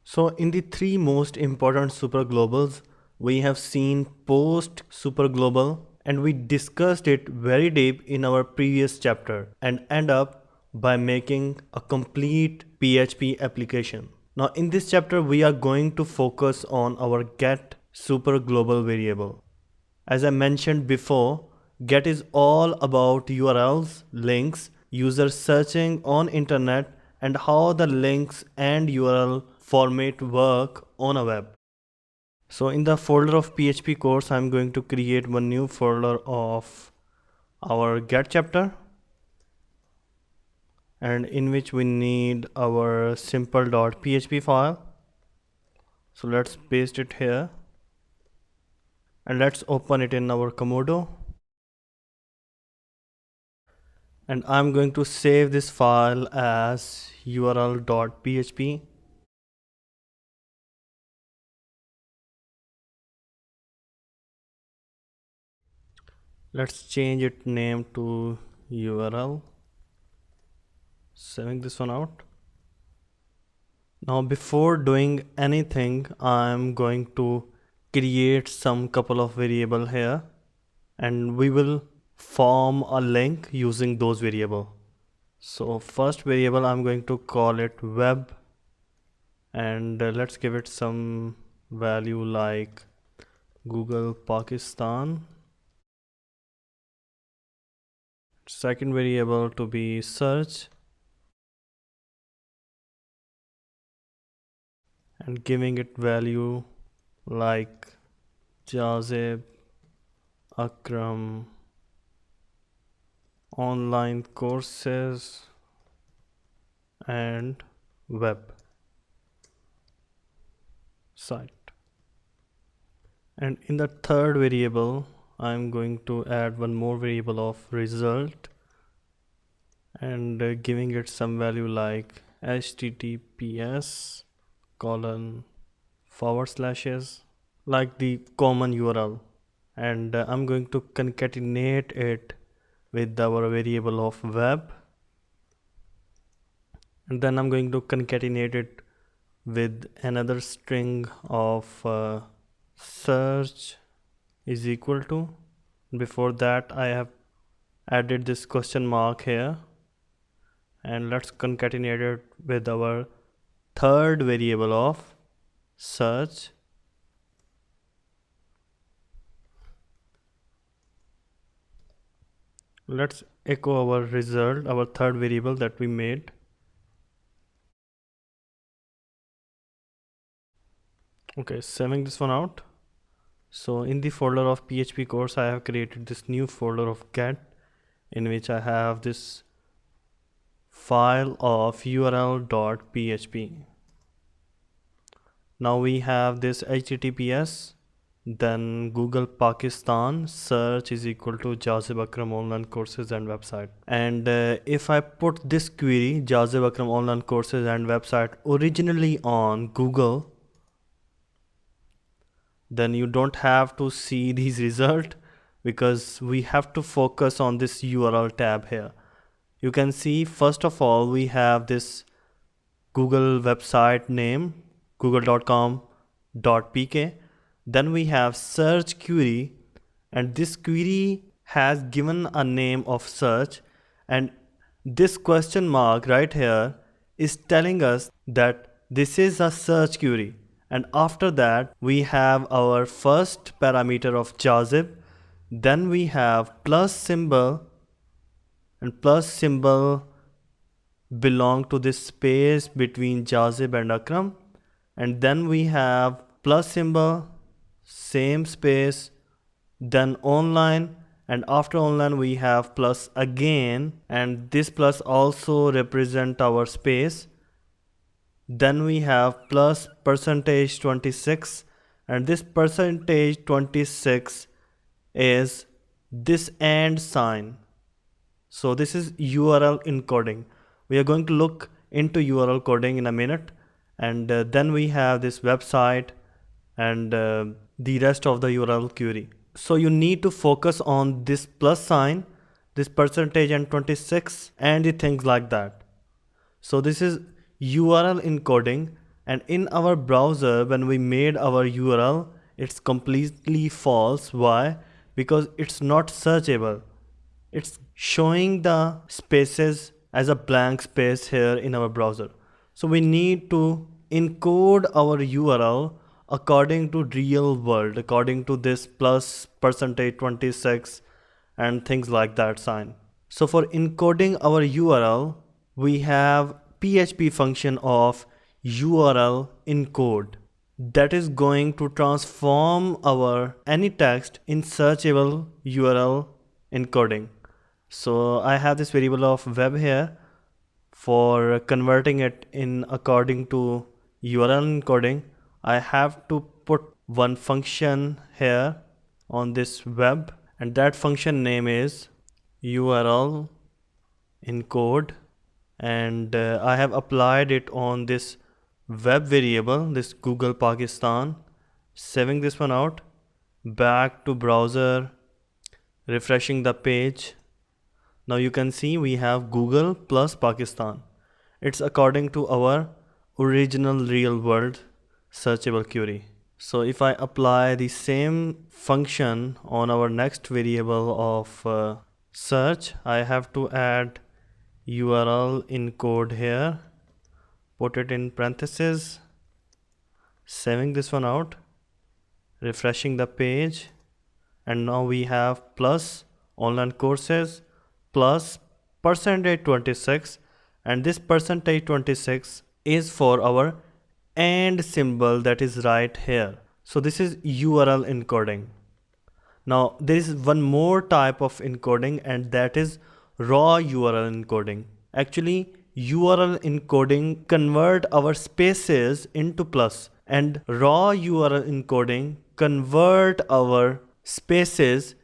So in the three most important superglobals, we have seen post superglobal and we discussed it very deep in our previous chapter and end up by making a complete PHP application. Now in this chapter we are going to focus on our get superglobal variable. As I mentioned before, get is all about URLs, links, user searching on internet and how the links and URL format work on a web. So in the folder of PHP course, I'm going to create one new folder of our get chapter and in which we need our simple.php file. So let's paste it here and let's open it in our Komodo. And I'm going to save this file as url.php. Let's change its name to URL. Saving this one out. Now before doing anything, I'm going to create some couple of variable here and we will form a link using those variable. So first variable I'm going to call it web and let's give it some value like Google Pakistan. Second variable to be search and giving it value like Jazib Akram online courses and web site. And in the third variable I'm going to add one more variable of result and giving it some value like https :// like the common URL and I'm going to concatenate it with our variable of web and then I'm going to concatenate it with another string of search is equal to. Before that I have added this question mark here and let's concatenate it with our third variable of search. Let's echo our result, our third variable that we made. Okay, saving this one out. So in the folder of PHP course I have created this new folder of get in which I have this file of url.php. Now we have this https, then Google Pakistan search is equal to Jazib Akram online courses and website. And if I put this query Jazib Akram online courses and website originally on Google, then you don't have to see these results because we have to focus on this URL tab here. You can see first of all we have this Google website name google.com.pk, then we have search query and this query has given a name of search and this question mark right here is telling us that this is a search query. And after that we have our first parameter of Jazib, then we have plus symbol and plus symbol belong to this space between Jazib and Akram, and then we have plus symbol, same space, then online, and after online we have plus again, and this plus also represent our space. Then we have plus percentage 26 and this percentage 26 is this and sign. So this is URL encoding. We are going to look into URL coding in a minute and then we have this website and the rest of the URL query. So you need to focus on this plus sign, this percentage and 26 and the things like that. So this is URL encoding And in our browser, when we made our URL, it's completely false. Why? Because it's not searchable. It's showing the spaces as a blank space here in our browser. So we need to encode our URL according to real world, according to this plus percentage 26 and things like that sign. So for encoding our URL, we have PHP function of URL encode that is going to transform our any text in searchable URL encoding. So I have this variable of web here for converting it in according to URL encoding. I have to put one function here on this web, and that function name is URL encode, and I have applied it on this web variable, this Google Pakistan. Saving this one out, back to browser, refreshing the page. Now you can see we have Google plus Pakistan. It's according to our original real world searchable query. So if I apply the same function on our next variable of search, I have to add URL encode here, put it in parentheses, saving this one out, refreshing the page, and now we have plus online courses plus percentage 26, and this percentage 26 is for our and symbol that is right here. So this is URL encoding. Now there is one more type of encoding, and that is raw URL encoding. Actually, URL encoding convert our spaces into plus, and raw URL encoding convert our spaces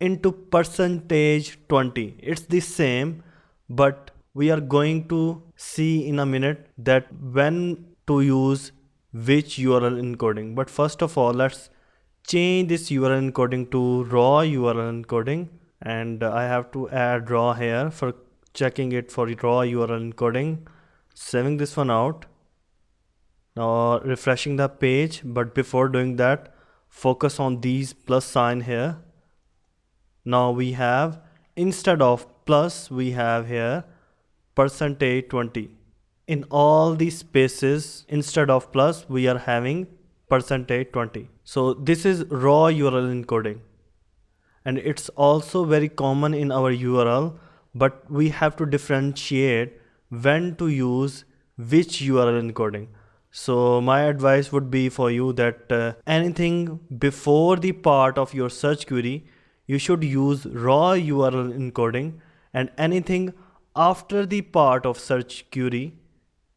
into percentage 20. It's the same, but we are going to see in a minute that when to use which URL encoding. But first of all, let's change this URL encoding to raw URL encoding, and I have to add raw here for checking it for raw URL encoding, saving this one out. Now refreshing the page, but before doing that, focus on these plus sign here. Now we have, instead of plus, we have here percentage 20. In all these spaces, instead of plus, we are having percentage 20. So this is raw URL encoding, and it's also very common in our URL, but we have to differentiate when to use which URL encoding. So my advice would be for you that anything before the part of your search query, you should use raw URL encoding, and anything after the part of search query,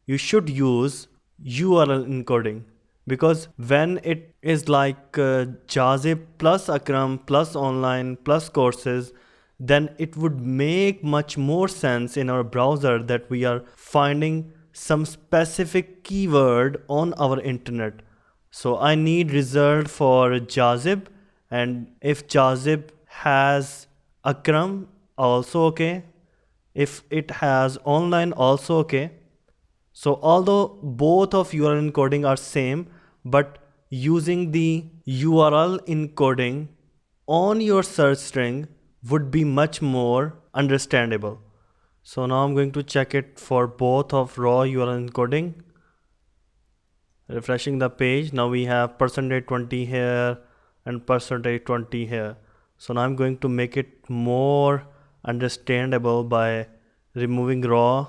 you should use URL encoding. Because when it is like Jazib plus Akram plus online plus courses, then it would make much more sense in our browser that we are finding some specific keyword on our internet. So I need result for Jazib, and if Jazib has Akram, also okay. If it has online, also okay. So although both of URL encoding are same, but using the URL encoding on your search string would be much more understandable. So now I'm going to check it for both of raw URL encoding. Refreshing the page. Now we have percentage 20 here and percentage 20 here. So now I'm going to make it more understandable by removing raw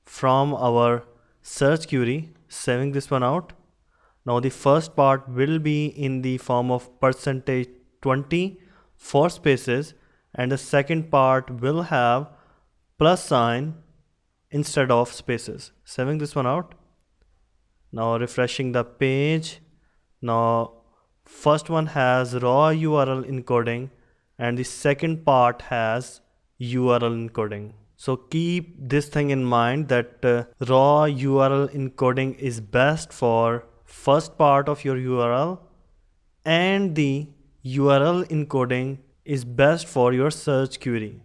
from our search query, saving this one out. Now the first part will be in the form of percentage 20 for spaces, and the second part will have plus sign instead of spaces. Saving this one out. Now refreshing the page. Now first one has raw URL encoding, and the second part has URL encoding. So keep this thing in mind that raw URL encoding is best for first part of your URL, and the URL encoding is best for your search query.